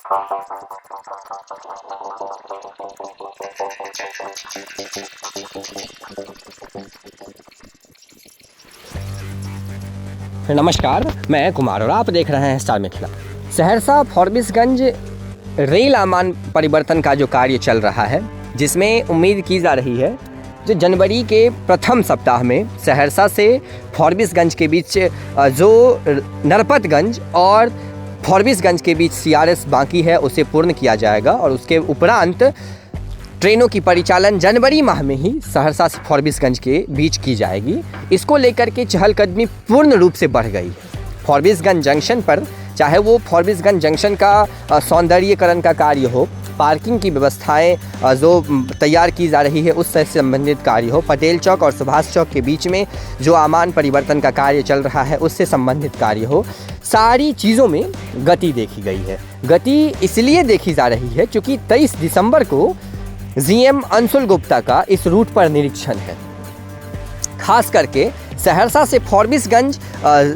नमस्कार, मैं कुमार और आप देख रहे हैं स्टार मिथिला। सहरसा फॉरबिसगंज रेल आमान परिवर्तन का जो कार्य चल रहा है, जिसमें उम्मीद की जा रही है जो जनवरी के प्रथम सप्ताह में सहरसा से फॉरबिसगंज के बीच जो नरपतगंज और फॉरबिसगंज के बीच CRS बाकी है उसे पूर्ण किया जाएगा और उसके उपरांत ट्रेनों की परिचालन जनवरी माह में ही सहरसा से फॉरबिसगंज के बीच की जाएगी। इसको लेकर के चहलकदमी पूर्ण रूप से बढ़ गई है। फॉरबिसगंज जंक्शन पर, चाहे वो फॉरबिसगंज जंक्शन का सौंदर्यीकरण का कार्य हो, पार्किंग की व्यवस्थाएं जो तैयार की जा रही है उससे संबंधित कार्य हो, पटेल चौक और सुभाष चौक के बीच में जो आमान परिवर्तन का कार्य चल रहा है उससे संबंधित कार्य हो, सारी चीज़ों में गति देखी गई है। गति इसलिए देखी जा रही है क्योंकि 23 दिसंबर को GM अंशुल गुप्ता का इस रूट पर निरीक्षण है। खास करके सहरसा से फॉरबिसगंज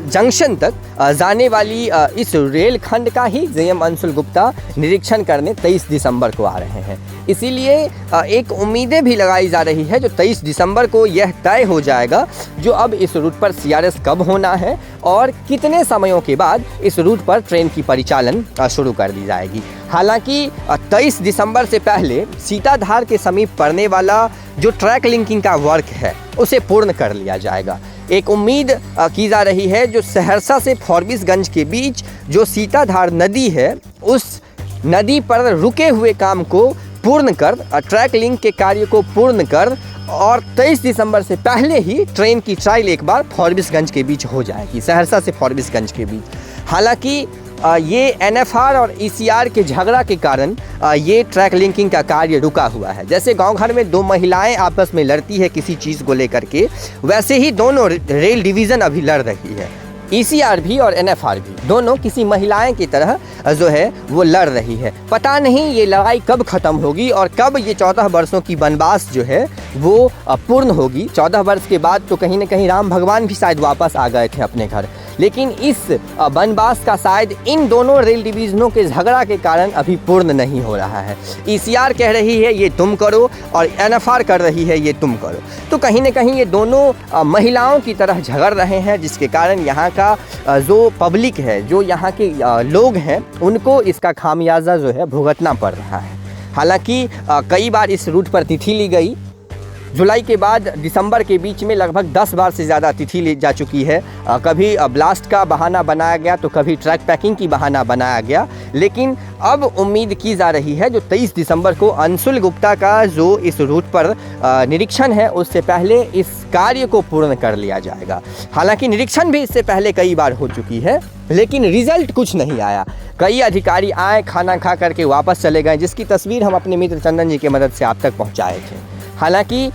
जंक्शन तक जाने वाली इस रेल खंड का ही GM अंशुल गुप्ता निरीक्षण करने 23 दिसंबर को आ रहे हैं। इसीलिए एक उम्मीदें भी लगाई जा रही है जो 23 दिसंबर को यह तय हो जाएगा जो अब इस रूट पर CRS कब होना है और कितने समयों के बाद इस रूट पर ट्रेन की परिचालन शुरू कर दी जाएगी। हालांकि 23 दिसंबर से पहले सीताधार के समीप पड़ने वाला जो ट्रैक लिंकिंग का वर्क है उसे पूर्ण कर लिया जाएगा। एक उम्मीद की जा रही है जो सहरसा से फॉरबिसगंज के बीच जो सीताधार नदी है उस नदी पर रुके हुए काम को पूर्ण कर, ट्रैक लिंक के कार्य को पूर्ण कर और 23 दिसंबर से पहले ही ट्रेन की ट्रायल एक बार फॉरबिसगंज के बीच हो जाएगी, सहरसा से फॉरबिसगंज के बीच। हालांकि ये NFR और ECR के झगड़ा के कारण ये ट्रैक लिंकिंग का कार्य रुका हुआ है। जैसे गांव घर में दो महिलाएं आपस में लड़ती है किसी चीज़ को लेकर के, वैसे ही दोनों रेल डिवीज़न अभी लड़ रही है। ECR भी और NFR भी दोनों किसी महिलाएं की तरह जो है वो लड़ रही है। पता नहीं ये लड़ाई कब ख़त्म होगी और कब ये 14 वर्षों की वनवास जो है वो पूर्ण होगी। 14 वर्ष के बाद तो कहीं ना कहीं राम भगवान भी शायद वापस आ गए थे अपने घर, लेकिन इस वनवास का शायद इन दोनों रेल डिवीज़नों के झगड़ा के कारण अभी पूर्ण नहीं हो रहा है। ECR कह रही है ये तुम करो और NFR कर रही है ये तुम करो, तो कहीं ना कहीं ये दोनों महिलाओं की तरह झगड़ रहे हैं, जिसके कारण यहाँ का जो पब्लिक है, जो यहाँ के लोग हैं, उनको इसका खामियाजा जो है भुगतना पड़ रहा है। हालांकि कई बार इस रूट पर तिथि ली गई, जुलाई के बाद दिसंबर के बीच में लगभग 10 बार से ज़्यादा तिथि ली जा चुकी है। कभी ब्लास्ट का बहाना बनाया गया तो कभी ट्रैक पैकिंग की बहाना बनाया गया, लेकिन अब उम्मीद की जा रही है जो 23 दिसंबर को अंशुल गुप्ता का जो इस रूट पर निरीक्षण है उससे पहले इस कार्य को पूर्ण कर लिया जाएगा। हालांकि निरीक्षण भी इससे पहले कई बार हो चुकी है, लेकिन रिजल्ट कुछ नहीं आया। कई अधिकारी आए, खाना खा करके वापस चले गए, जिसकी तस्वीर हम अपने मित्र चंदन जी की मदद से आप तक पहुंचाए थे। हालांकि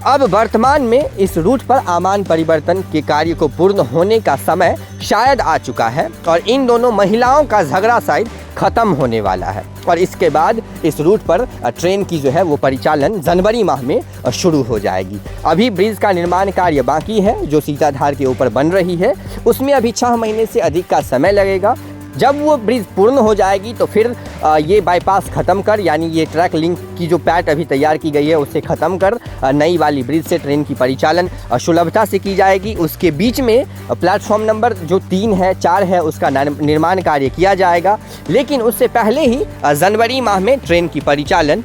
अब वर्तमान में इस रूट पर आमान परिवर्तन के कार्य को पूर्ण होने का समय शायद आ चुका है और इन दोनों महिलाओं का झगड़ा शायद ख़त्म होने वाला है और इसके बाद इस रूट पर ट्रेन की जो है वो परिचालन जनवरी माह में शुरू हो जाएगी। अभी ब्रिज का निर्माण कार्य बाकी है जो सीताधार के ऊपर बन रही है, उसमें अभी 6 महीने से अधिक का समय लगेगा। जब वो ब्रिज पूर्ण हो जाएगी तो फिर ये बाईपास ख़त्म कर, यानी ये ट्रैक लिंक की जो पैट अभी तैयार की गई है उससे ख़त्म कर नई वाली ब्रिज से ट्रेन की परिचालन सुलभता से की जाएगी। उसके बीच में प्लेटफॉर्म नंबर जो 3 है 4 है उसका निर्माण कार्य किया जाएगा, लेकिन उससे पहले ही जनवरी माह में ट्रेन की परिचालन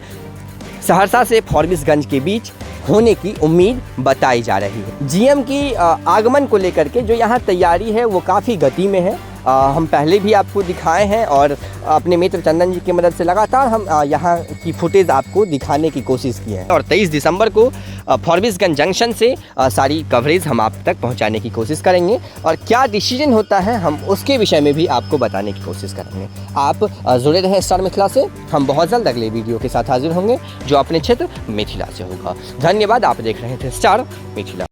सहरसा से फॉरबिसगंज के बीच होने की उम्मीद बताई जा रही है। GM की आगमन को लेकर के जो यहाँ तैयारी है वो काफ़ी गति में है। हम पहले भी आपको दिखाए हैं और अपने मित्र चंदन जी की मदद से लगातार हम यहाँ की फुटेज आपको दिखाने की कोशिश की है और 23 दिसंबर को फॉरबिसगंज जंक्शन से सारी कवरेज हम आप तक पहुँचाने की कोशिश करेंगे और क्या डिसीजन होता है हम उसके विषय में भी आपको बताने की कोशिश करेंगे। आप जुड़े रहें स्टार मिथिला से, हम बहुत जल्द अगले वीडियो के साथ हाजिर होंगे जो अपने क्षेत्र मिथिला से होगा। धन्यवाद, आप देख रहे थे स्टार मिथिला।